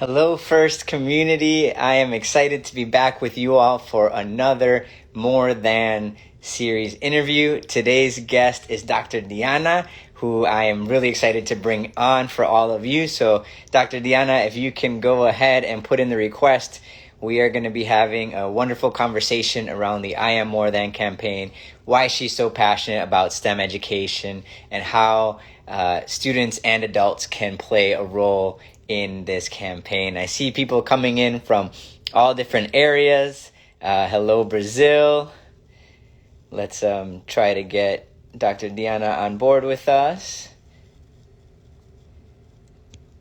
Hello, First Community. I am excited to be back with you all for another More Than series interview. Today's guest is Dr. Diana, who I am really excited to bring on for all of you. So, Dr. Diana, if you can go ahead and put in the request, we are going to be having a wonderful conversation around the I Am More Than campaign, why she's so passionate about STEM education, and how students and adults can play a role in this campaign. I see people coming in from all different areas. Hello, Brazil. Let's try to get Dr. Diana on board with us.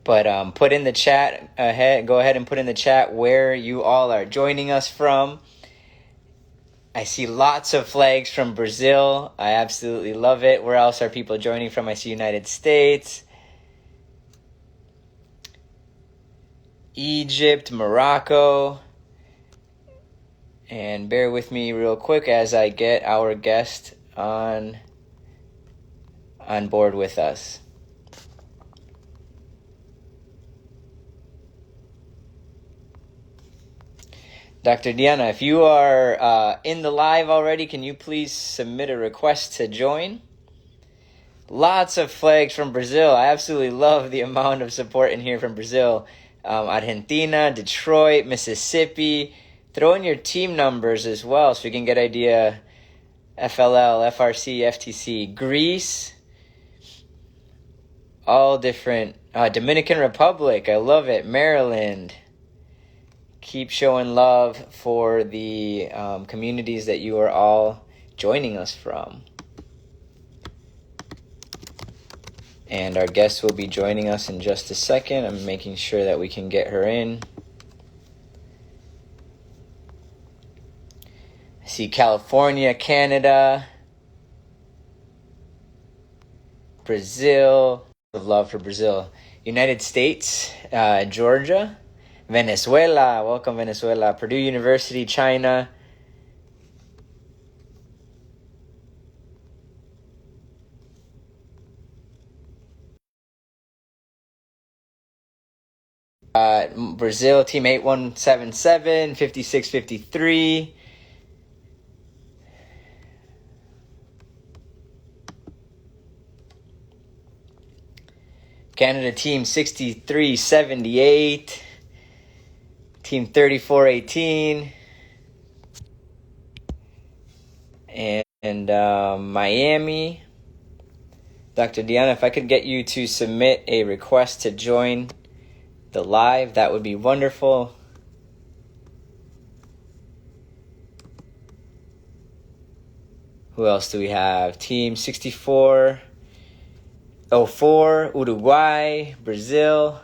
But put in the chat go ahead and put in the chat where you all are joining us from. I see lots of flags from Brazil. I absolutely love it. Where else are people joining from? I see United States, Egypt, Morocco. And bear with me real quick as I get our guest on board with us. Dr. Diana, if you are in the live already, can you please submit a request to join? Lots of flags from Brazil. I absolutely love the amount of support in here from Brazil. Argentina, Detroit, Mississippi. Throw in your team numbers as well so we can get idea. FLL, FRC, FTC, Greece. All different. Dominican Republic, I love it. Maryland. Keep showing love for the communities that you are all joining us from. And our guest will be joining us in just a second. I'm making sure that we can get her in. I see California, Canada, Brazil. Love for Brazil. United States, Georgia, Venezuela. Welcome, Venezuela. Purdue University, China. Brazil, team 8177, 5653. Canada, team 6378. Team 3418. And Miami. Dr. Diana, if I could get you to submit a request to join the live, that would be wonderful. Who else do we have? Team 6404, Uruguay, Brazil.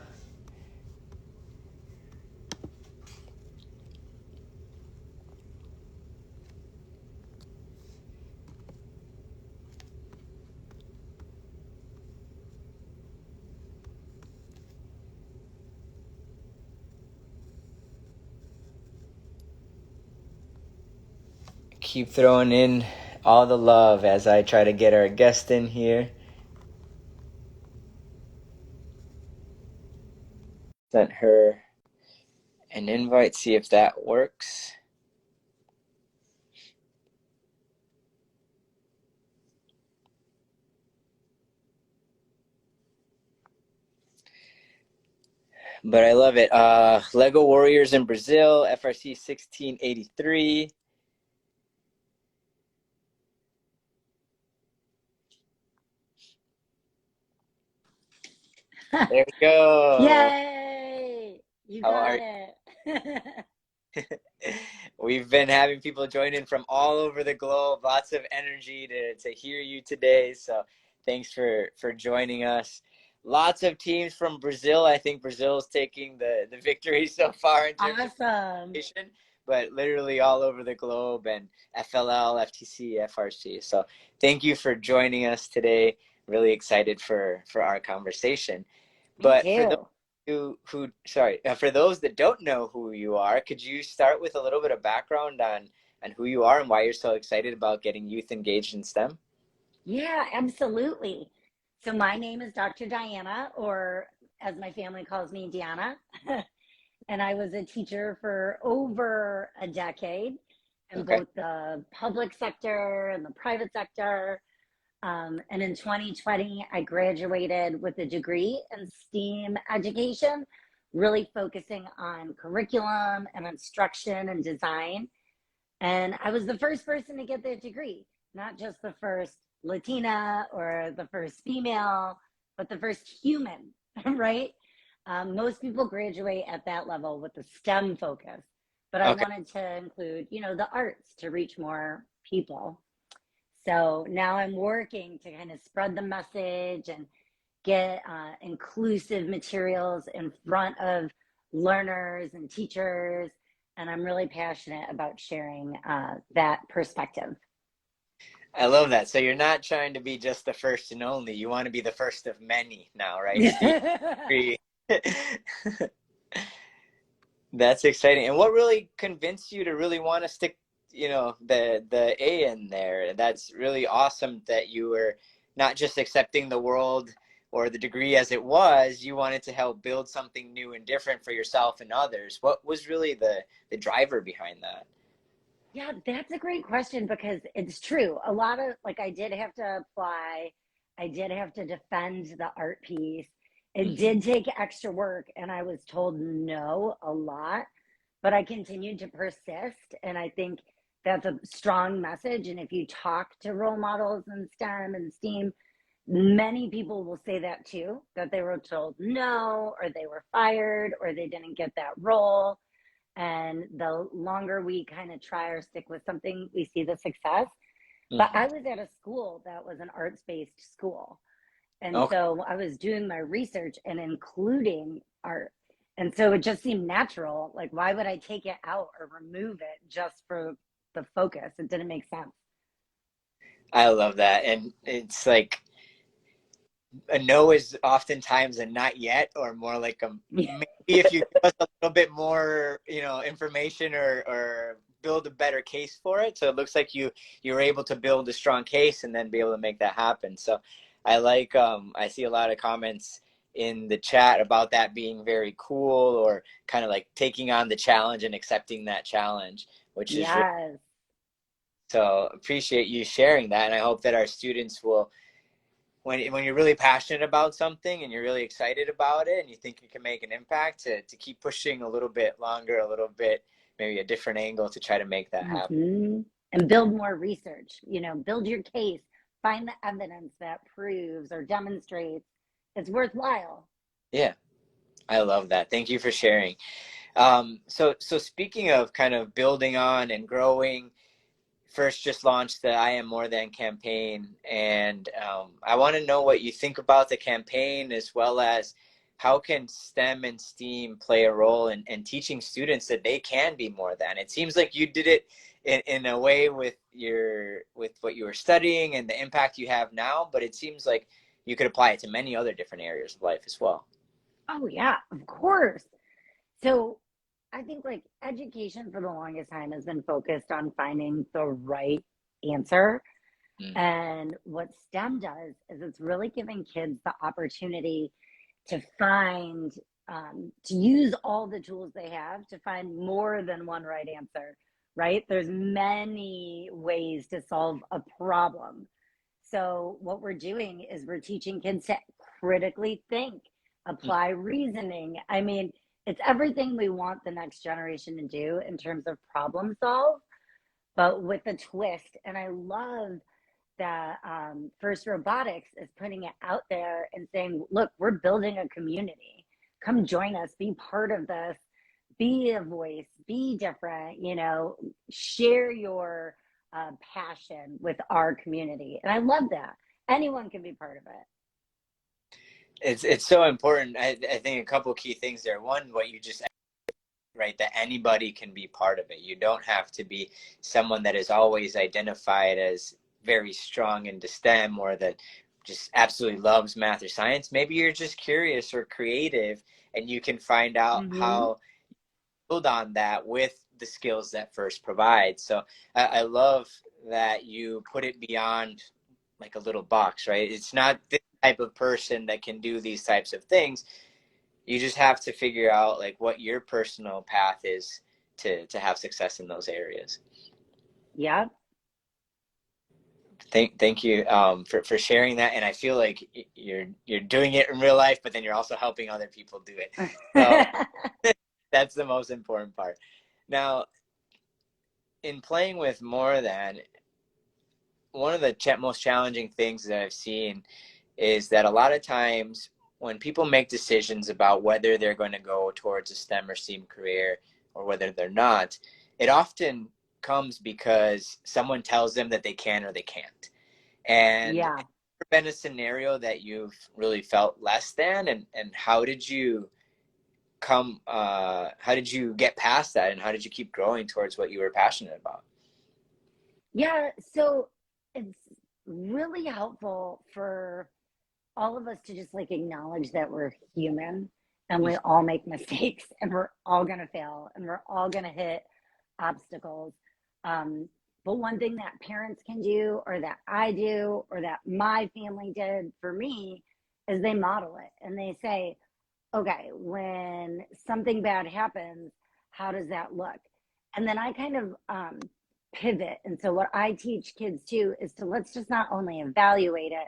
Keep throwing in all the love as I try to get our guest in here. Sent her an invite, see if that works. But I love it. Lego Warriors in Brazil, FRC 1683. There we go. Yay! You How got are it. We've been having people join in from all over the globe. Lots of energy to hear you today. So thanks for joining us. Lots of teams from Brazil. I think Brazil is taking the victory so far in terms of Awesome. participation, but literally all over the globe, and FLL, FTC, FRC. So thank you for joining us today. Really excited for our conversation. Me But for those too. for those that don't know who you are, could you start with a little bit of background on who you are and why you're so excited about getting youth engaged in STEM? Yeah, absolutely. So my name is Dr. Diana, or as my family calls me, Deanna. and I was a teacher for over a decade in Okay. both the public sector and the private sector. And in 2020, I graduated with a degree in STEAM education, really focusing on curriculum and instruction and design. And I was the first person to get that degree, not just the first Latina or the first female, but the first human, right? Most people graduate at that level with a STEM focus, but I Okay. wanted to include, the arts to reach more people. So now I'm working to kind of spread the message and get inclusive materials in front of learners and teachers. And I'm really passionate about sharing that perspective. I love that. So you're not trying to be just the first and only. You want to be the first of many now, right, Steve? Agree. That's exciting. And what really convinced you to really want to stick, the A in there? That's really awesome that you were not just accepting the world or the degree as it was, you wanted to help build something new and different for yourself and others. What was really the driver behind that? Yeah, that's a great question because it's true. A lot of, like, I did have to apply, I did have to defend the art piece. It Hmm. did take extra work, and I was told no a lot, but I continued to persist. And I think that's a strong message. And if you talk to role models in STEM and STEAM, many people will say that too, that they were told no, or they were fired, or they didn't get that role. And the longer we kind of try or stick with something, we see the success. But Hmm. I was at a school that was an arts based school. And Okay. so I was doing my research and including art. And so it just seemed natural. Like, why would I take it out or remove it just for the focus? It didn't make sense. I love that. And it's like a no is oftentimes a not yet, or more like a maybe if you give us a little bit more, information or build a better case for it. So it looks like you were able to build a strong case and then be able to make that happen. So I see a lot of comments in the chat about that being very cool, or kind of like taking on the challenge and accepting that challenge, which is really, Yes. so appreciate you sharing that. And I hope that our students will, when you're really passionate about something and you're really excited about it and you think you can make an impact, to keep pushing a little bit longer, a little bit, maybe a different angle to try to make that happen. And build more research, build your case, find the evidence that proves or demonstrates it's worthwhile. Yeah, I love that. Thank you for sharing. So speaking of kind of building on and growing, first just launched the I Am More Than campaign, and I want to know what you think about the campaign, as well as how can STEM and STEAM play a role in teaching students that they can be more than. It seems like you did it in a way with what you were studying and the impact you have now, but it seems like you could apply it to many other different areas of life as well. Oh, yeah, of course. So I think like education for the longest time has been focused on finding the right answer. Mm. And what STEM does is it's really giving kids the opportunity to find, to use all the tools they have to find more than one right answer, right? There's many ways to solve a problem. So what we're doing is we're teaching kids to critically think, Mm. apply reasoning. I mean, it's everything we want the next generation to do in terms of problem solve, but with a twist. And I love that First Robotics is putting it out there and saying, look, we're building a community. Come join us, be part of this, be a voice, be different, share your passion with our community. And I love that. Anyone can be part of it. It's so important. I think a couple key things there. One, what you just, right, that anybody can be part of it. You don't have to be someone that is always identified as very strong into STEM, or that just absolutely loves math or science. Maybe you're just curious or creative, and you can find out Mm-hmm. how to build on that with the skills that first provides. So I love that you put it beyond like a little box, right? It's not this type of person that can do these types of things. You just have to figure out like what your personal path is to have success in those areas. Yep. Thank you for sharing that. And I feel like you're doing it in real life, but then you're also helping other people do it. So that's the most important part. Now, in playing with more than, one of the most challenging things that I've seen is that a lot of times when people make decisions about whether they're going to go towards a STEM or STEAM career or whether they're not, it often comes because someone tells them that they can or they can't. And has Yeah. there been a scenario that you've really felt less than, and how did you get past that, and how did you keep growing towards what you were passionate about? Yeah. So it's really helpful for all of us to just like acknowledge that we're human and we all make mistakes and we're all going to fail and we're all going to hit obstacles. Um, but one thing that parents can do, or that I do, or that my family did for me, is they model it and they say, okay, when something bad happens, how does that look? And then I kind of pivot. And so, what I teach kids too is to, let's just not only evaluate it,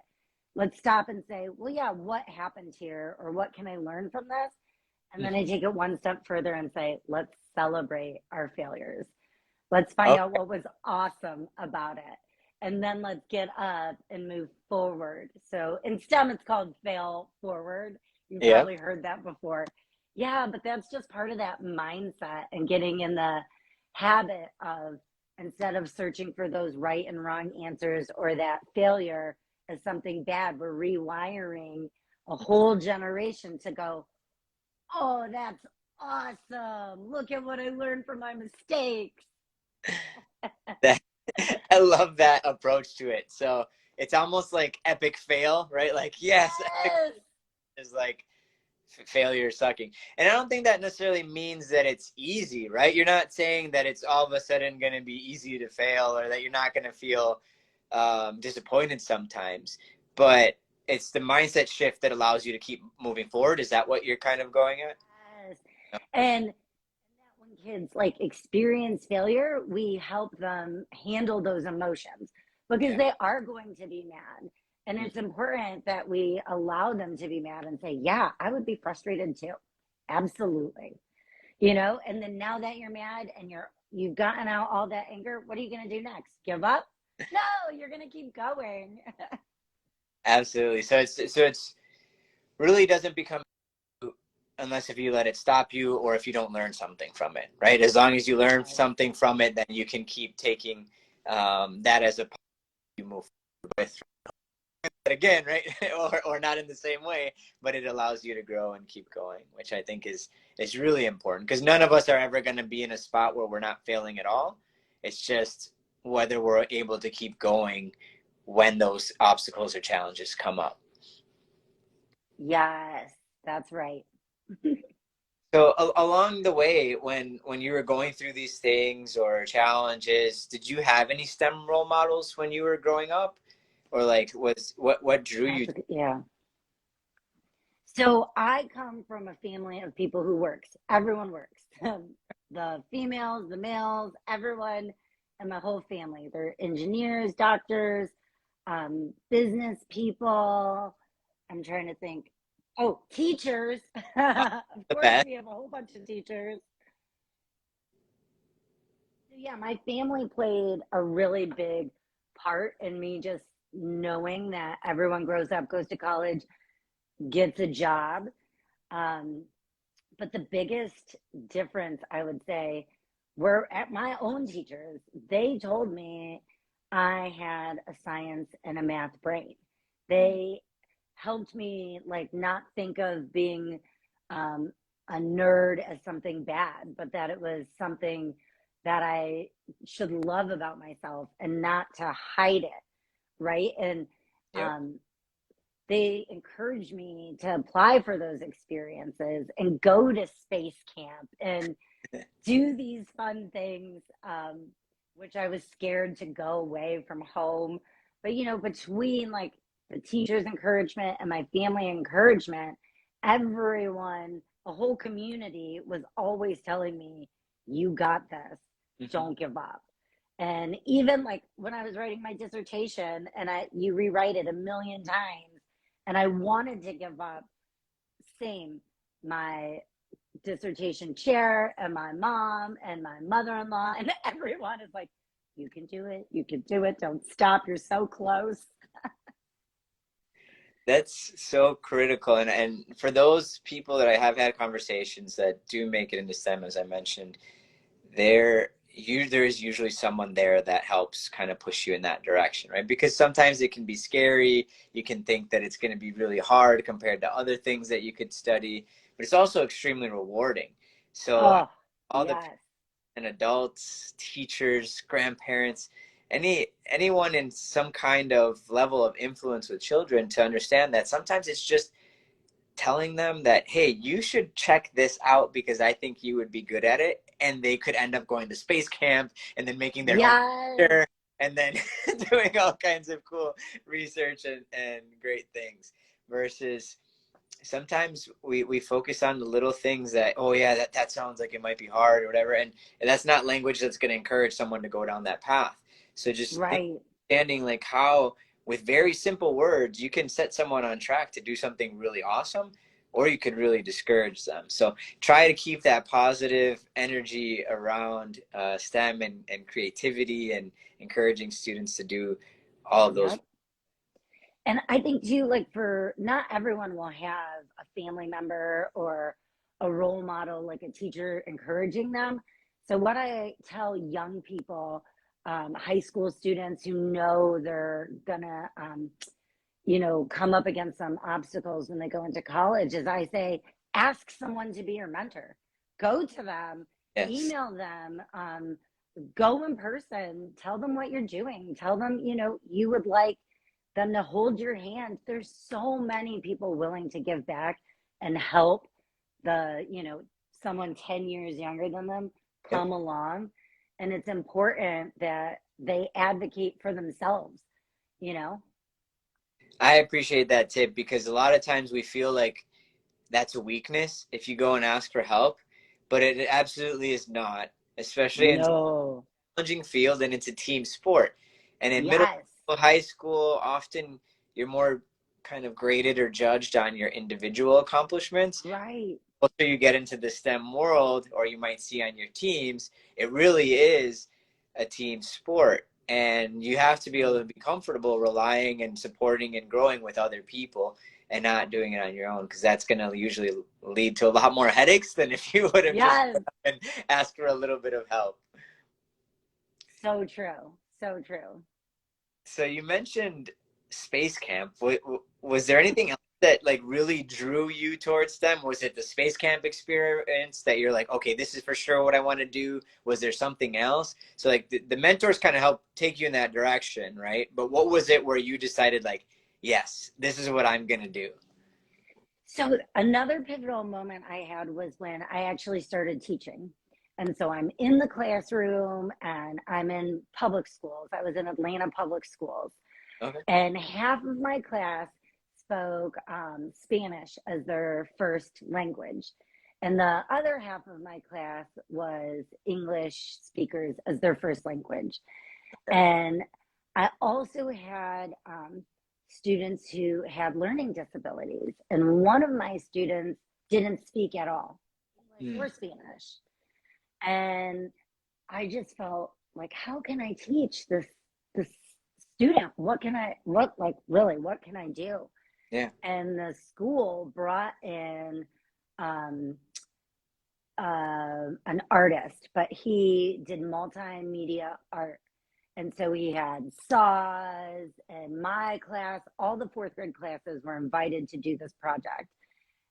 let's stop and say, well, yeah, what happened here? Or what can I learn from this? And then I Mhm. take it one step further and say, let's celebrate our failures. Let's find Oh, out what was awesome about it. And then let's get up and move forward. So in STEM, it's called fail forward. You've yeah. probably heard that before. Yeah, but that's just part of that mindset and getting in the habit of, instead of searching for those right and wrong answers or that failure as something bad, we're rewiring a whole generation to go, oh, that's awesome. Look at what I learned from my mistakes. That, I love that approach to it. So it's almost like epic fail, right? Like, yes, epic Yes. is like failure sucking. And I don't think that necessarily means that it's easy, right? You're not saying that it's all of a sudden going to be easy to fail, or that you're not going to feel disappointed sometimes. But it's the mindset shift that allows you to keep moving forward. Is that what you're kind of going at? Yes. And when kids like experience failure, we help them handle those emotions because Yeah. they are going to be mad. And it's important that we allow them to be mad and say, yeah, I would be frustrated too. Absolutely. And then now that you're mad and you've gotten out all that anger, what are you going to do next? Give up? No, you're going to keep going. Absolutely. So it's really doesn't become, unless if you let it stop you or if you don't learn something from it, right? As long as you learn something from it, then you can keep taking that as a you move with it again, right? or not in the same way, but it allows you to grow and keep going, which I think is really important, because none of us are ever going to be in a spot where we're not failing at all. It's just whether we're able to keep going when those obstacles or challenges come up. Yes, that's right. So along the way, when you were going through these things or challenges, did you have any STEM role models when you were growing up, or like was what drew you? Yeah. So I come from a family of people who works. Everyone works. The females, the males, everyone, and my whole family. They're engineers, doctors, business people. I'm trying to think. Oh, teachers. Of The course, best? we have a whole bunch of teachers. So yeah, my family played a really big part in me just knowing that everyone grows up, goes to college, gets a job. Um, but the biggest difference, I would say, were at my own teachers. They told me I had a science and a math brain. They helped me like not think of being um, a nerd as something bad, but that it was something that I should love about myself and not to hide it, right? And Yep. um, they encouraged me to apply for those experiences and go to space camp and do these fun things, which I was scared to go away from home. But, between like the teacher's encouragement and my family encouragement, everyone a whole community was always telling me, you got this, Hmm. don't give up. And even like when I was writing my dissertation and you rewrite it a million times and I wanted to give up, same, my dissertation chair and my mom and my mother-in-law and everyone is like, you can do it, you can do it, don't stop, you're so close. That's so critical. And for those people that I have had conversations that do make it into STEM, as I mentioned, there is usually someone there that helps kind of push you in that direction, right? Because sometimes it can be scary. You can think that it's going to be really hard compared to other things that you could study, but it's also extremely rewarding. So Oh, all the yes. and adults, teachers, grandparents, anyone in some kind of level of influence with children to understand that sometimes it's just telling them that, hey, you should check this out because I think you would be good at it. And they could end up going to space camp and then making their own Yes. computer and then doing all kinds of cool research and great things. Versus sometimes we focus on the little things that, oh yeah, that sounds like it might be hard or whatever. And that's not language that's going to encourage someone to go down that path. So just Right. understanding like how with very simple words you can set someone on track to do something really awesome, or you could really discourage them. So try to keep that positive energy around STEM and creativity and encouraging students to do all of those. Yep. And I think too, like for not everyone will have a family member or a role model, like a teacher encouraging them. So what I tell young people, high school students who know they're gonna, come up against some obstacles when they go into college, is I say, ask someone to be your mentor. Go to them, Yes. email them, go in person, tell them what you're doing, tell them, you would like them to hold your hand. There's so many people willing to give back and help someone 10 years younger than them Yep. come along. And it's important that they advocate for themselves, you know? I appreciate that tip because a lot of times we feel like that's a weakness if you go and ask for help, but it absolutely is not, especially in No. a challenging field and it's a team sport. And in middle Yes. school, high school, often you're more kind of graded or judged on your individual accomplishments. Right. Closer you get into the STEM world, or you might see on your teams, it really is a team sport. And you have to be able to be comfortable relying and supporting and growing with other people and not doing it on your own, because that's going to usually lead to a lot more headaches than if you would have just Yes. and asked for a little bit of help. So true. So true. So you mentioned space camp. Was there anything else that like really drew you towards them? Was it the space camp experience that you're like, okay, this is for sure what I want to do? Was there something else? So like the mentors kind of help take you in that direction, right? But what was it where you decided like, yes, this is what I'm gonna do? So another pivotal moment I had was when I actually started teaching. And so I'm in the classroom and I'm in public schools. I was in Atlanta public schools. Okay. And half of my class spoke Spanish as their first language. And the other half of my class was English speakers as their first language. And I also had students who had learning disabilities. And one of my students didn't speak at all English Hmm. or Spanish. And I just felt like, how can I teach this student? What can I do? Yeah. And the school brought in um, an artist, but he did multimedia art. And so he had saws, and my class, all the fourth grade classes were invited to do this project.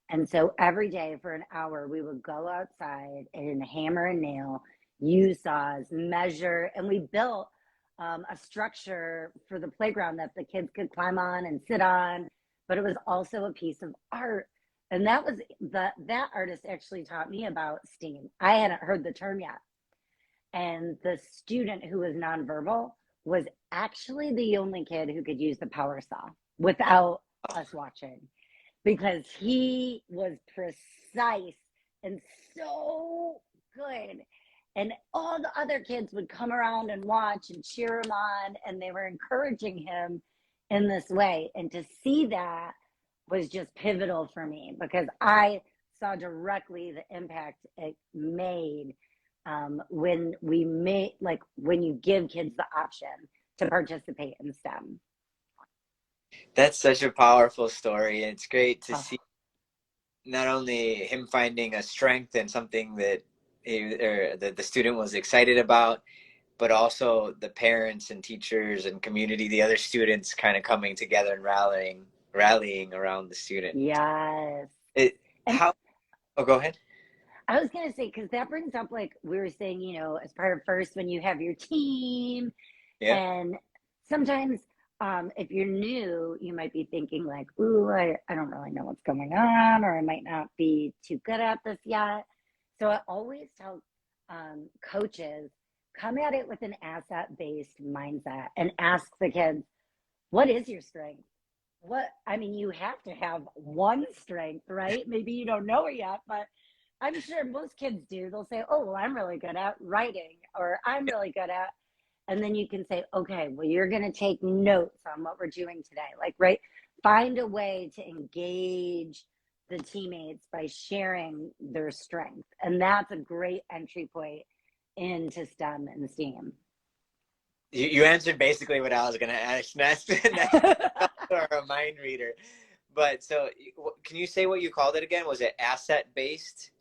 And so every day for an hour, we would go outside and hammer and nail, use saws, measure, and we built a structure for the playground that the kids could climb on and sit on. But it was also a piece of art. And that artist actually taught me about STEAM. I hadn't heard the term yet. And the student who was nonverbal was actually the only kid who could use the power saw without us watching, because he was precise and so good. And all the other kids would come around and watch and cheer him on, and they were encouraging him in this way. And to see that was just pivotal for me because I saw directly the impact it made when we made, like, when you give kids the option to participate in STEM. That's such a powerful story. And it's great to Oh, see not only him finding a strength and something that the student was excited about, but also the parents and teachers and community, the other students kind of coming together and rallying around the student. yes. It, And how, oh, go ahead. I was going to say, because that brings up, like we were saying, as part of first, when you have your team, Yeah. and sometimes if you're new, you might be thinking, like, ooh, I don't really know what's going on, or I might not be too good at this yet. So I always tell coaches, come at it with an asset based mindset and ask the kids, what is your strength? I mean, you have to have one strength, right? Maybe you don't know it yet, but I'm sure most kids do. They'll say, oh, well, I'm really good at writing, or I'm really good at, and then you can say, okay, well, you're going to take notes on what we're doing today. Like, right? Find a way to engage the teammates by sharing their strength. And that's a great entry point into STEM and STEAM. You answered basically what I was going to ask. That's a mind reader. But so can you say what you called it again? Was it asset based?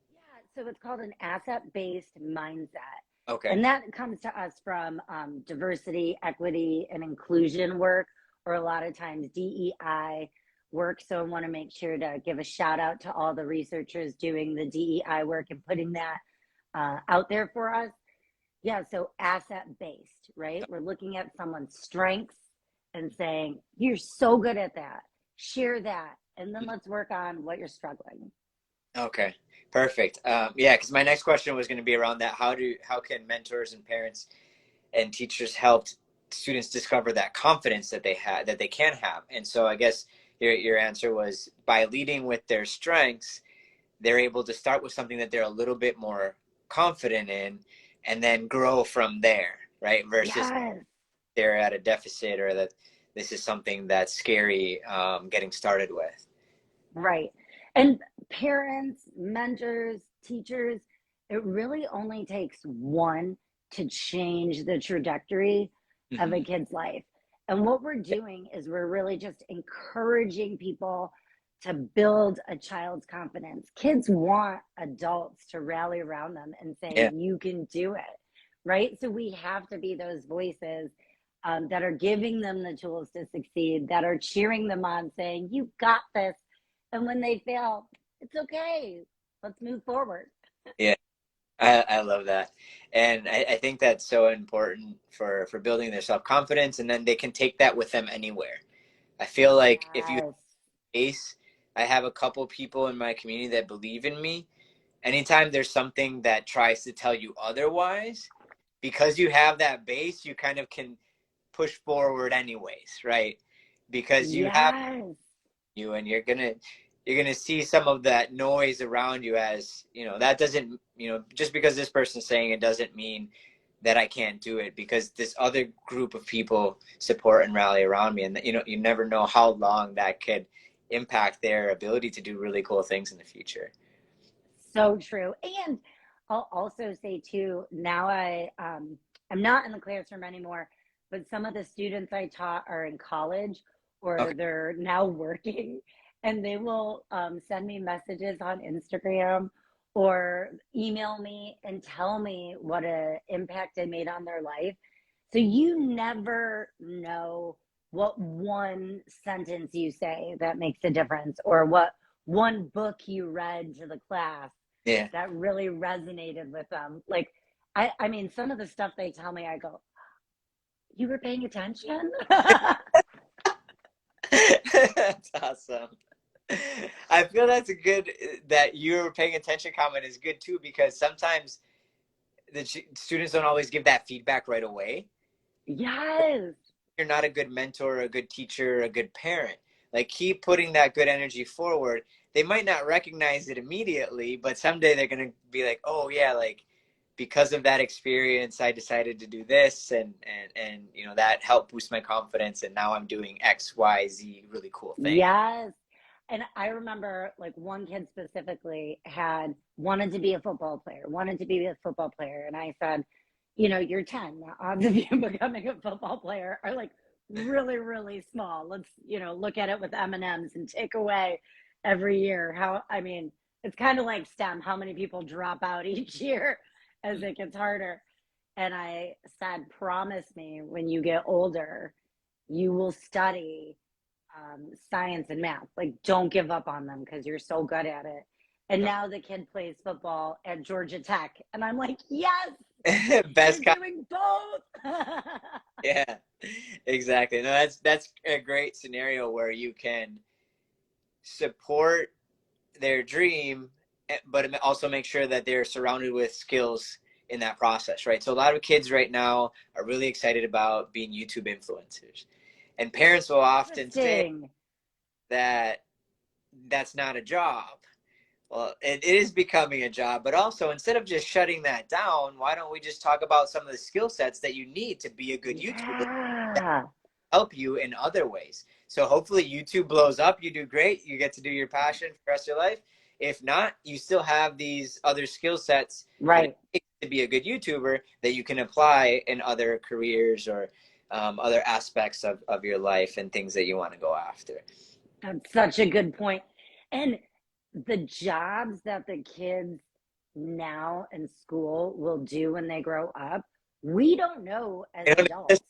Yeah, so it's called an asset-based mindset. Okay. And that comes to us from diversity, equity, and inclusion work, or a lot of times DEI work. So I want to make sure to give a shout out to all the researchers doing the DEI work and putting that out there for us. Yeah, so asset-based, right? We're looking at someone's strengths and saying, you're so good at that. Share that. And then let's work on what you're struggling. Okay, perfect. Yeah, because my next question was going to be around that. How can mentors and parents and teachers help students discover that confidence that they can have? And so I guess your answer was by leading with their strengths, they're able to start with something that they're a little bit more confident in, and then grow from there, right? Versus Yes. they're at a deficit or that this is something that's scary getting started with. Right. And parents, mentors, teachers, it really only takes one to change the trajectory of a Mm-hmm. kid's life. And what we're doing is we're really just encouraging people to build a child's confidence. Kids want adults to rally around them and say, Yeah. you can do it. Right. So we have to be those voices that are giving them the tools to succeed, that are cheering them on, saying, you got this. And when they fail, it's okay. Let's move forward. Yeah. I love that. And I think that's so important for building their self-confidence, and then they can take that with them anywhere. I feel like if you Yes. base, I have a couple people in my community that believe in me. Anytime there's something that tries to tell you otherwise, because you have that base, you kind of can push forward anyways, right? Because you have Yes. you, and you're gonna see some of that noise around you, as that doesn't, just because this person's saying it doesn't mean that I can't do it, because this other group of people support and rally around me. And you never know how long that could impact their ability to do really cool things in the future. So true. And I'll also say too, now I'm not in the classroom anymore, but some of the students I taught are in college or Okay. they're now working, and they will send me messages on Instagram or email me and tell me what an impact I made on their life. So you never know what one sentence you say that makes a difference, or what one book you read to the class Yeah. that really resonated with them. Like, I mean, some of the stuff they tell me, I go, you were paying attention? That's awesome. I feel that's a good, that you're paying attention comment is good too, because sometimes the students don't always give that feedback right away. Yes. You're not a good mentor, a good teacher, a good parent. Like, keep putting that good energy forward, they might not recognize it immediately, but someday they're going to be like, oh yeah, like because of that experience, I decided to do this, and you know, that helped boost my confidence, and now I'm doing X, Y, Z really cool thing. Yes. And I remember like one kid specifically had wanted to be a football player, wanted to be a football player. And I said, you know, you're 10. The odds of you becoming a football player are like really, really small. Let's, you know, look at it with M&Ms and take away every year. How, I mean, it's kind of like STEM, how many people drop out each year as it gets harder. And I said, promise me when you get older, you will study science and math. Like, don't give up on them because you're so good at it. And now the kid plays football at Georgia Tech. And I'm like, yes, Best. you're doing both. Yeah, exactly. No, that's a great scenario where you can support their dream, but also make sure that they're surrounded with skills in that process, right? So a lot of kids right now are really excited about being YouTube influencers, and parents will often say Interesting. that that's not a job. Well, it is becoming a job, but also instead of just shutting that down, why don't we just talk about some of the skill sets that you need to be a good YouTuber that Yeah. help you in other ways? So hopefully YouTube blows up, you do great, you get to do your passion for the rest of your life. If not, you still have these other skill sets that it Right. takes to be a good YouTuber that you can apply in other careers or other aspects of your life and things that you want to go after. That's such a good point. And the jobs that the kids now in school will do when they grow up, we don't know as adults.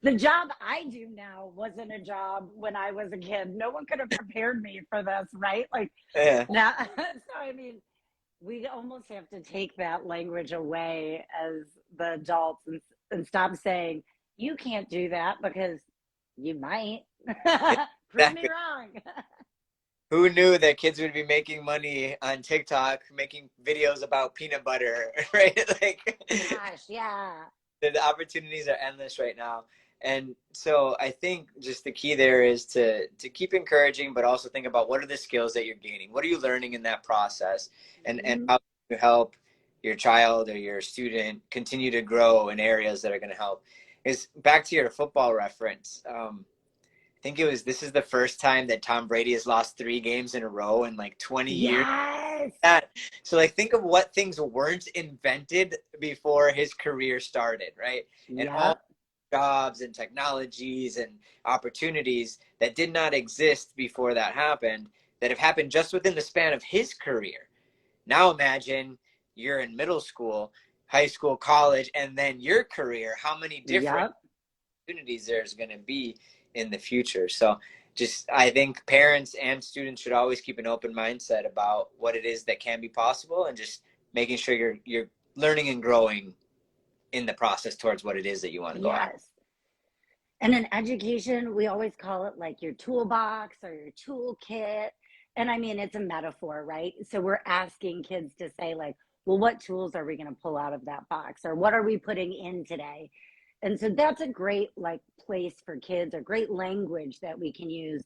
The job I do now wasn't a job when I was a kid. No one could have prepared me for this, right? Like Yeah. now, so I mean, we almost have to take that language away as the adults and stop saying, you can't do that because you might. Prove me Exactly. wrong. Who knew that kids would be making money on TikTok, making videos about peanut butter, right? Like, Gosh, yeah. the opportunities are endless right now. And so I think just the key there is to keep encouraging, but also think about what are the skills that you're gaining? What are you learning in that process? And Mhm. how can you help your child or your student continue to grow in areas that are going to help? Is back to your football reference. I think this is the first time that Tom Brady has lost 3 games in a row in like 20 years. Yes. That so like think of what things weren't invented before his career started, right? And all Yep. jobs and technologies and opportunities that did not exist before that happened, that have happened just within the span of his career. Now imagine you're in middle school, high school, college, and then your career. How many different Yep. opportunities there's going to be in the future? So just I think parents and students should always keep an open mindset about what it is that can be possible, and just making sure you're learning and growing in the process towards what it is that you want to go after. Yes. And in education, we always call it like your toolbox or your toolkit. And I mean, it's a metaphor, right? So we're asking kids to say, like, well, what tools are we going to pull out of that box? Or what are we putting in today? And so that's a great like place for kids, a great language that we can use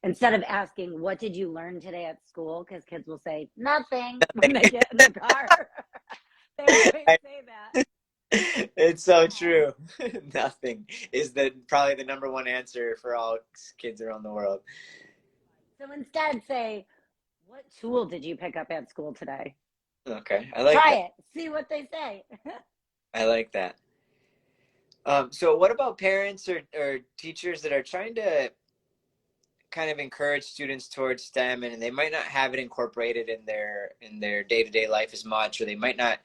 instead of asking, what did you learn today at school? Because kids will say nothing when they get in the car. They always say that. It's so true. Nothing is the probably the number one answer for all kids around the world. So instead, say, what tool did you pick up at school today? Okay, I like Try that. it, see what they say. I like that. So what about parents or teachers that are trying to kind of encourage students towards STEM, and they might not have it incorporated in their day-to-day life as much, or they might not,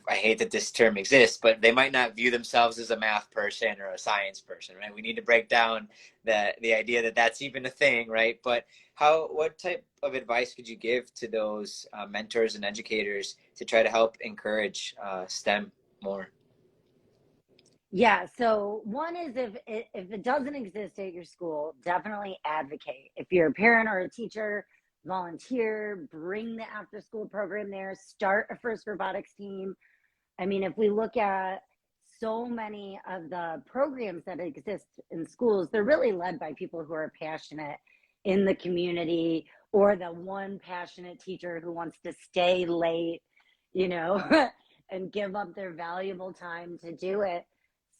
I hate that this term exists, but they might not view themselves as a math person or a science person, right? We need to break down the idea that that's even a thing, right? But what type of advice could you give to those mentors and educators to try to help encourage STEM more? Yeah, so one is if it doesn't exist at your school, definitely advocate. If you're a parent or a teacher, volunteer, bring the after school program there, start a first robotics team. I mean, if we look at so many of the programs that exist in schools, they're really led by people who are passionate in the community or the one passionate teacher who wants to stay late, you know, and give up their valuable time to do it.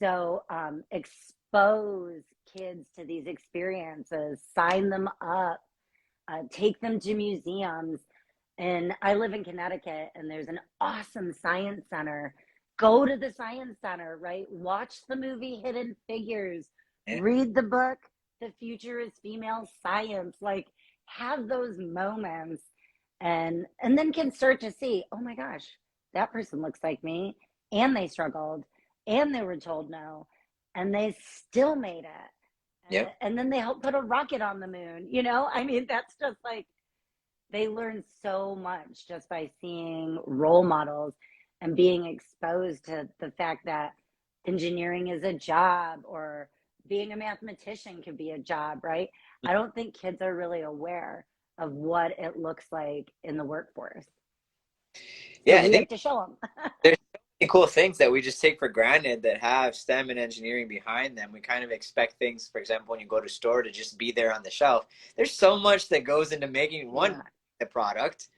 So expose kids to these experiences, sign them up, take them to museums. And I live in Connecticut, and there's an awesome science center. Go to the science center, right? Watch the movie Hidden Figures, Yeah. read the book The Future is Female Science. Like, have those moments, and then can start to see, oh my gosh, that person looks like me, and they struggled, and they were told no, and they still made it. Yep. And then they helped put a rocket on the moon. You know, I mean, that's just like, they learn so much just by seeing role models and being exposed to the fact that engineering is a job, or being a mathematician could be a job, right? I don't think kids are really aware of what it looks like in the workforce. So Yeah, I we have think to show them. there's so many cool things that we just take for granted that have STEM and engineering behind them. We kind of expect things, for example, when you go to a store to just be there on the shelf. There's so much that goes into making Yeah. the product,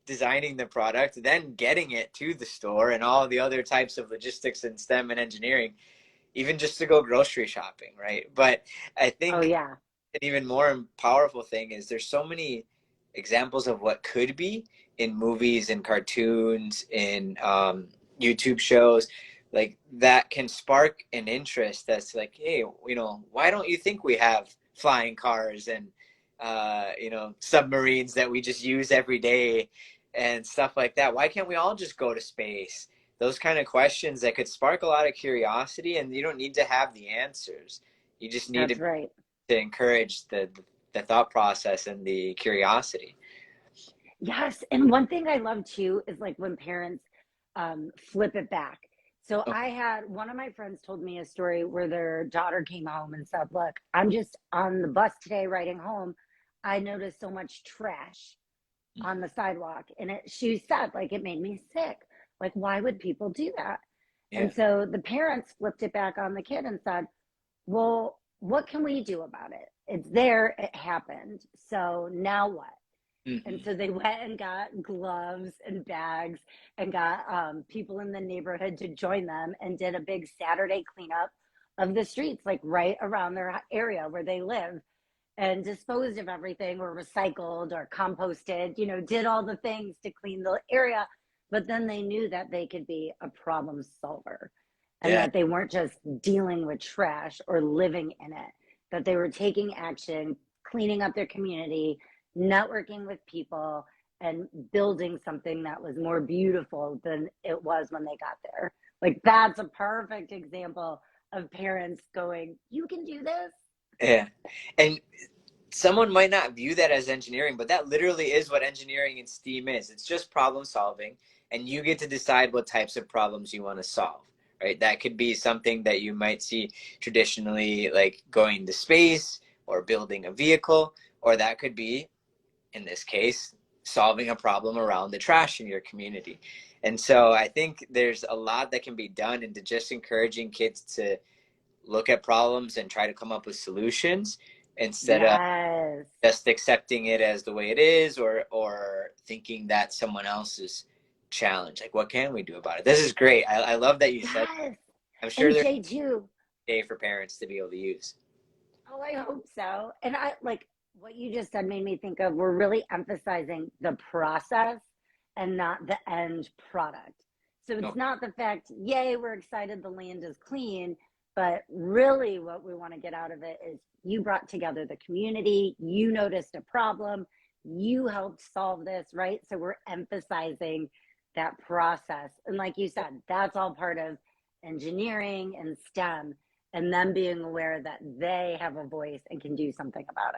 designing the product, then getting it to the store, and all the other types of logistics in STEM and engineering, even just to go grocery shopping, right? But I Oh, think yeah. an even more powerful thing is there's so many examples of what could be in movies and cartoons, in YouTube shows, like that can spark an interest that's like, hey, you know, why don't you think we have flying cars and you know, submarines that we just use every day and stuff like that? Why can't we all just go to space? Those kind of questions that could spark a lot of curiosity, and you don't need to have the answers. You just need That's right. to encourage the thought process and the curiosity. Yes. And one thing I love too is like when parents flip it back. So Oh, I had one of my friends told me a story where their daughter came home and said, look, I'm just on the bus today riding home. I noticed so much trash on the sidewalk. And she said, like, it made me sick. Like, why would people do that? yeah. And so the parents flipped it back on the kid and said, well, what can we do about it? It's there, it happened. So now what? And Hmm. so they went and got gloves and bags and got people in the neighborhood to join them and did a big Saturday cleanup of the streets, like right around their area where they live, and disposed of everything, or recycled or composted, you know, did all the things to clean the area. But then they knew that they could be a problem solver, and Yeah. that they weren't just dealing with trash or living in it, that they were taking action, cleaning up their community, networking with people, and building something that was more beautiful than it was when they got there. Like, that's a perfect example of parents going, you can do this. Yeah. And someone might not view that as engineering, but that literally is what engineering and STEAM is. It's just problem solving, and you get to decide what types of problems you want to solve, right? That could be something that you might see traditionally, like going to space or building a vehicle, or that could be, in this case, solving a problem around the trash in your community. And so I think there's a lot that can be done into just encouraging kids to look at problems and try to come up with solutions instead of Yes. just accepting it as the way it is, or thinking that someone else's challenge. Like, what can we do about it? This is great. I love that you said. Yes. I'm sure And there's Jay too. a day for parents to be able to use. Oh, I hope so. And I like what you just said made me think of, we're really emphasizing the process and not the end product. So it's No. not the fact, yay, we're excited the land is clean, but really what we want to get out of it is you brought together the community, you noticed a problem, you helped solve this, right? So we're emphasizing that process. And like you said, that's all part of engineering and STEM, and them being aware that they have a voice and can do something about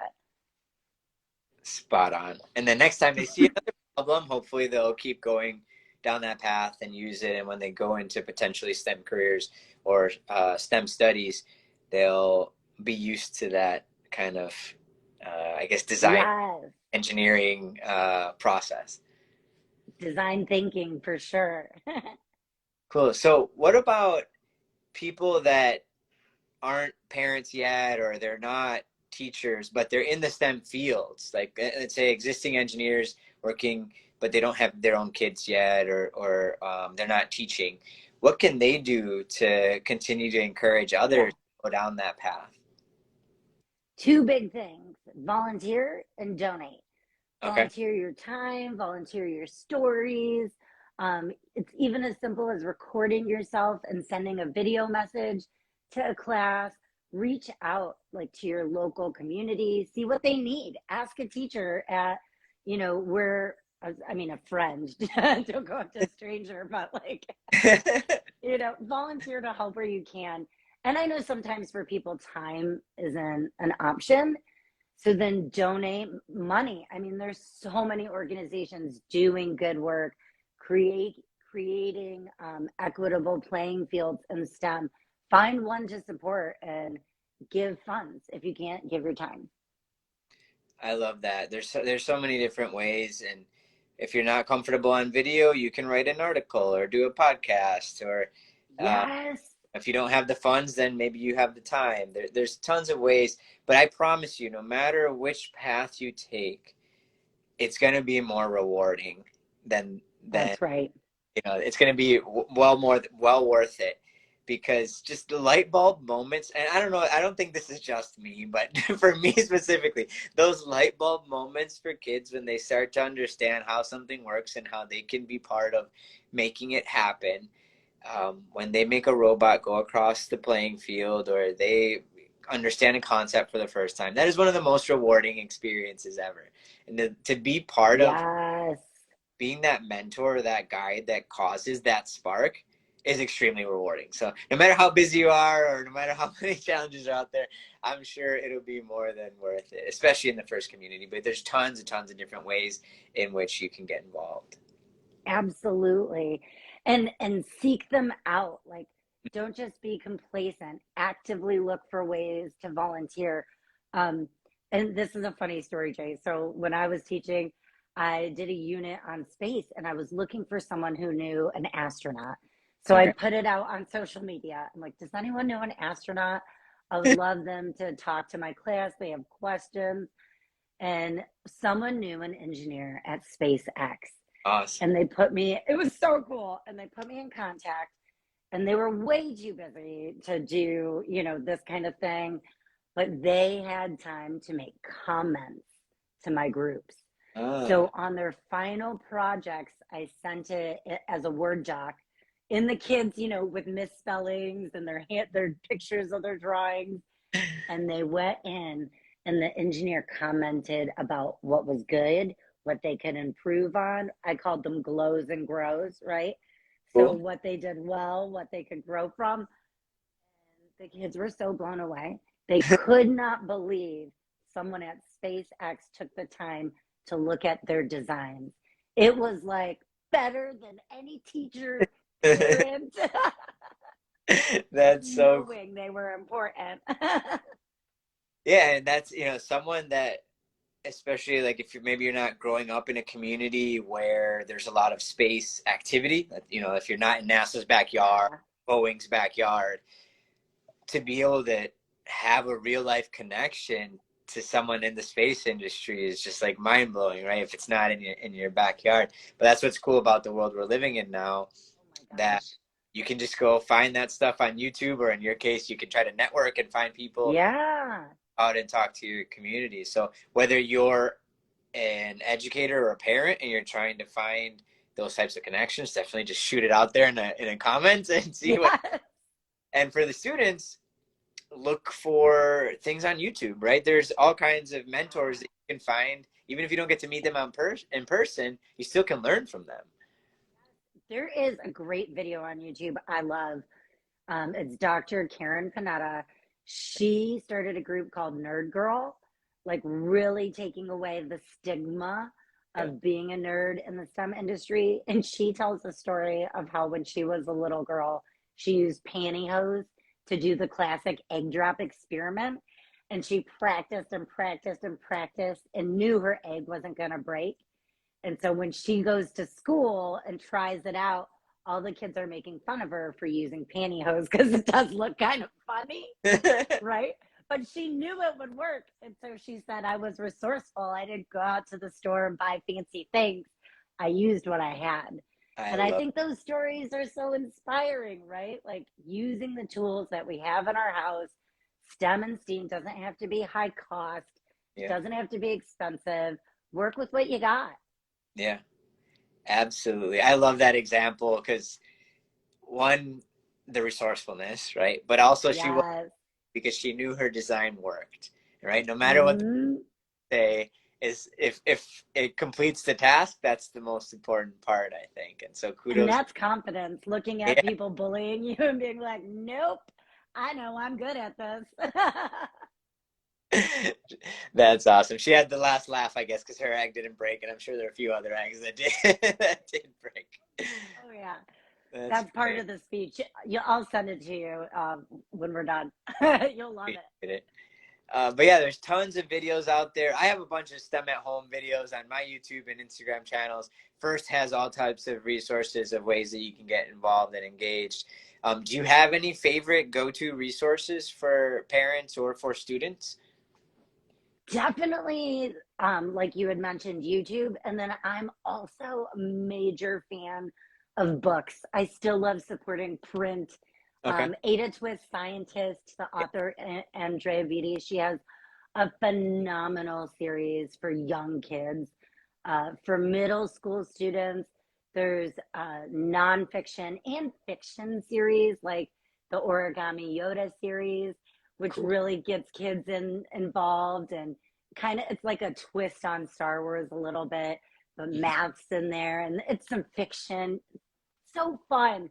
Spot on. And then next time they see another problem, hopefully they'll keep going down that path and use it. And when they go into potentially STEM careers or STEM studies, they'll be used to that kind of, I guess, it. design Yes, engineering process. design thinking for sure. Cool. So, what about people that aren't parents yet, or they're not teachers, but they're in the STEM fields. Like let's say existing engineers working, but they don't have their own kids yet, or they're not teaching. What can they do to continue to encourage Yeah. others to go down that path? Two big things: volunteer and donate. Okay. Volunteer your time, volunteer your stories. It's even as simple as recording yourself and sending a video message to a class. Reach out like to your local community, see what they need. Ask a teacher at, where, I mean, a friend. Don't go up to a stranger, but like, volunteer to help where you can. And I know sometimes for people, time isn't an option. So then donate money. I mean, there's so many organizations doing good work, creating equitable playing fields in STEM. Find one to support and give funds if you can't give your time. I love that. There's so many different ways, and if you're not comfortable on video, you can write an article or do a podcast, or uh, Yes, if you don't have the funds, then maybe you have the time. There's tons of ways, but I promise you, no matter which path you take, it's going to be more rewarding than that's right. it's going to be well worth it, because just the light bulb moments, and I don't know, I don't think this is just me, but for me specifically, those light bulb moments for kids when they start to understand how something works and how they can be part of making it happen, when they make a robot go across the playing field, or they understand a concept for the first time, that is one of the most rewarding experiences ever. And to be part of Yes, being that mentor or that guide that causes that spark is extremely rewarding. So no matter how busy you are, or no matter how many challenges are out there, I'm sure it'll be more than worth it, especially in the first community. But there's tons and tons of different ways in which you can get involved. absolutely. And seek them out. Like, don't just be complacent. Actively look for ways to volunteer. Um, and this is a funny story, Jay. So when I was teaching, I did a unit on space, and I was looking for someone who knew an astronaut. So I Okay. put it out on social media. I'm like, does anyone know an astronaut? I would love them to talk to my class. They have questions. And someone knew an engineer at SpaceX, Awesome. and they put me, it was so cool. And they put me in contact, and they were way too busy to do, this kind of thing. But they had time to make comments to my groups. Ah. So on their final projects, I sent it as a Word doc in the kids, with misspellings and their pictures of their drawings. And they went in, and the engineer commented about what was good, what they could improve on. I called them glows and grows, right? So Cool. what they did well, what they could grow from. And the kids were so blown away. They could not believe someone at SpaceX took the time to look at their designs. It was like better than any teacher, parent, just That's so cool. knowing they were important. Yeah, and that's someone that, especially like if you're not growing up in a community where there's a lot of space activity, if you're not in NASA's backyard, Yeah. Boeing's backyard, to be able to have a real life connection to someone in the space industry is just like mind blowing, right? If it's not in your backyard. But that's what's cool about the world we're living in now, Oh my that gosh. you can just go find that stuff on YouTube, or in your case, you can try to network and find people Yeah. out and talk to your community. So whether you're an educator or a parent and you're trying to find those types of connections, definitely just shoot it out there in a comment and see what. Yeah. And for the students, look for things on YouTube, right? There's all kinds of mentors that you can find. Even if you don't get to meet them in person, you still can learn from them. There is a great video on YouTube I love. It's Dr. Karen Panetta. She started a group called Nerd Girl, like really taking away the stigma Yeah. of being a nerd in the STEM industry. And she tells the story of how when she was a little girl, she used pantyhose to do the classic egg drop experiment. And she practiced and practiced and practiced and knew her egg wasn't going to break. And so when she goes to school and tries it out, all the kids are making fun of her for using pantyhose because it does look kind of funny, right? but she knew it would work. And so she said I was resourceful. I didn't go out to the store and buy fancy things. I used what I had. I And I love. think those stories are so inspiring, right? Like using the tools that we have in our house. STEM and STEAM doesn't have to be high cost. It Yeah. doesn't have to be expensive. Work with what you got. Yeah. Absolutely. I love that example because one, the resourcefulness, right? But also she was Yes. because she knew her design worked, right? No matter what Mm-hmm. they say is if it completes the task, that's the most important part, I think. And so And kudos. that's confidence, looking at Yeah. people bullying you and being like, nope, I know I'm good at this. That's awesome. She had the last laugh, I guess, because her egg didn't break, and I'm sure there are a few other eggs that did that did break. Oh, yeah. That's That's part great. of the speech. I'll send it to you when we're done. You'll love Appreciate it. it. But yeah, there's tons of videos out there. I have a bunch of STEM at home videos on my YouTube and Instagram channels. First has all types of resources of ways that you can get involved and engaged. Do you have any favorite go-to resources for parents or for students? Definitely, like you had mentioned, YouTube. And then I'm also a major fan of books. I still love supporting print. Okay. Ada Twist Scientist, the author, Andrea Vitti, she has a phenomenal series for young kids. For middle school students, there's nonfiction and fiction series like the Origami Yoda series, which Cool. really gets kids involved and kind of it's like a twist on Star Wars a little bit. The maths in there and it's some fiction. So fun.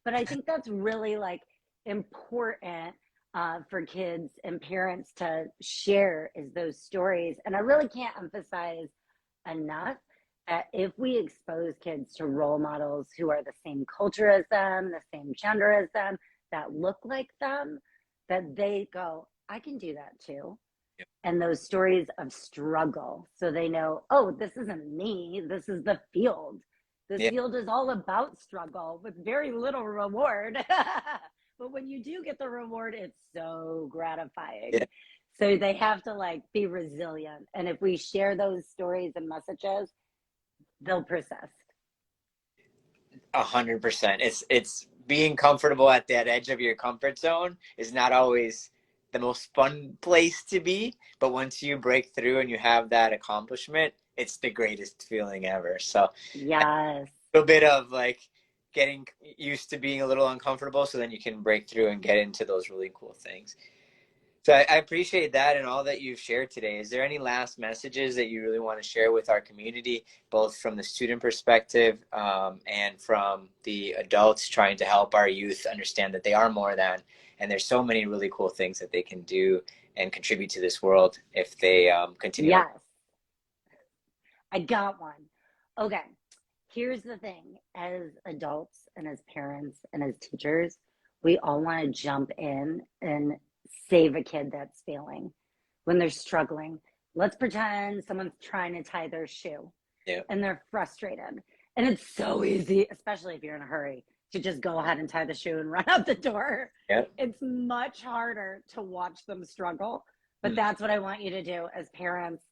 But I think that's really like important for kids and parents to share is those stories. And I really can't emphasize enough that if we expose kids to role models who are the same culture as them, the same gender as them, that look like them, that they go, I can do that too. Yeah. And those stories of struggle. So they know, oh, this isn't me, this is the field. The Yeah. field is all about struggle with very little reward. But when you do get the reward, it's so Yeah. gratifying. So they have to like be resilient. And if we share those stories and messages, they'll persist. 100%. It's being comfortable at that edge of your comfort zone is not always the most fun place to be, but once you break through and you have that accomplishment, it's the greatest feeling ever. So Yes. a little bit of like getting used to being a little uncomfortable so then you can break through and get into those really cool things. So I appreciate that and all that you've shared today. Is there any last messages that you really want to share with our community, both from the student perspective and from the adults trying to help our youth understand that they are more than, and there's so many really cool things that they can do and contribute to this world if they continue on. Yes. I got one. Okay. Here's the thing as adults and as parents and as teachers, we all want to jump in and save a kid that's failing when they're struggling. Let's pretend someone's trying to tie their shoe Yeah. and they're frustrated. And it's so easy, especially if you're in a hurry, to just go ahead and tie the shoe and run out the door. Yeah. It's much harder to watch them struggle. But Mm. that's what I want you to do as parents,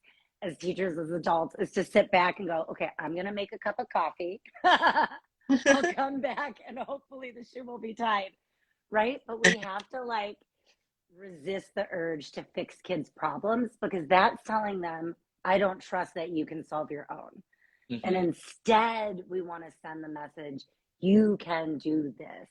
as teachers, as adults, is to sit back and go, okay, I'm going to make a cup of coffee. I'll come back and hopefully the shoe will be tied. Right. But we have to like resist the urge to fix kids' problems because that's telling them, I don't trust that you can solve your own. And Mhm. instead, we want to send the message, you can do this.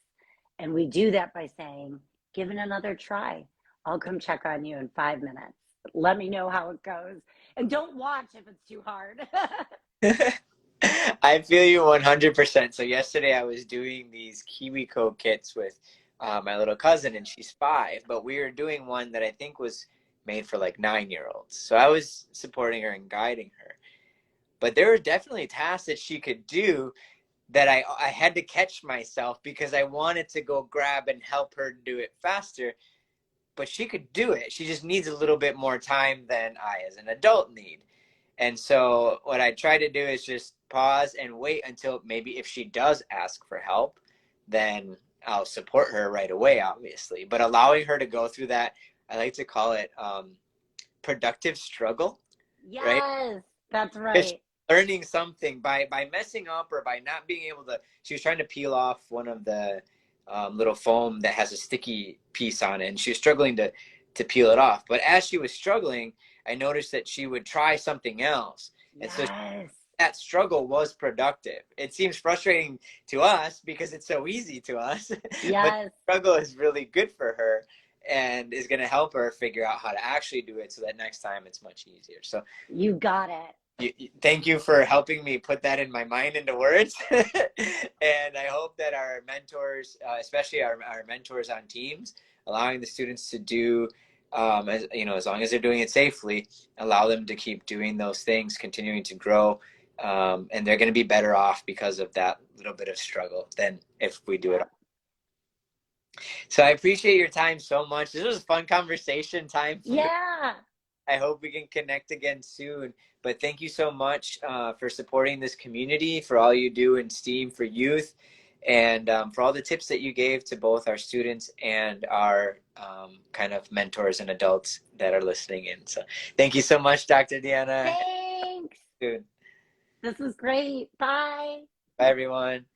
And we do that by saying, give it another try. I'll come check on you in 5 minutes. Let me know how it goes. And don't watch if it's too hard. I feel you 100%. So yesterday I was doing these KiwiCo kits with my little cousin, and she's 5, but we were doing one that I think was made for like 9-year-olds. So I was supporting her and guiding her. But there were definitely tasks that she could do that I had to catch myself because I wanted to go grab and help her do it faster. But she could do it. She just needs a little bit more time than I, as an adult, need. And so what I try to do is just pause and wait until maybe if she does ask for help, then I'll support her right away, obviously. But allowing her to go through that, I like to call it productive struggle, right? Yes, that's Because right. learning something by messing up or by not being able to. She was trying to peel off one of the little foam that has a sticky piece on it, and she was struggling to peel it off. But as she was struggling, I noticed that she would try something else, and so Yes. that struggle was productive. It seems frustrating to us because it's so easy to us, but Yes. struggle is really good for her and is going to help her figure out how to actually do it so that next time it's much easier. So You got it. thank you for helping me put that in my mind into words. And I hope that our mentors, especially our mentors on teams, allowing the students to do, as you know, as long as they're doing it safely, allow them to keep doing those things, continuing to grow, and they're going to be better off because of that little bit of struggle than if we do it. Yeah. So I appreciate your time so much. This was a fun conversation time. Yeah. I hope we can connect again soon. But thank you so much for supporting this community, for all you do in STEAM for youth, and for all the tips that you gave to both our students and our kind of mentors and adults that are listening in. So thank you so much, Dr. Deanna. Thanks. Soon. This was great. Bye. Bye, everyone.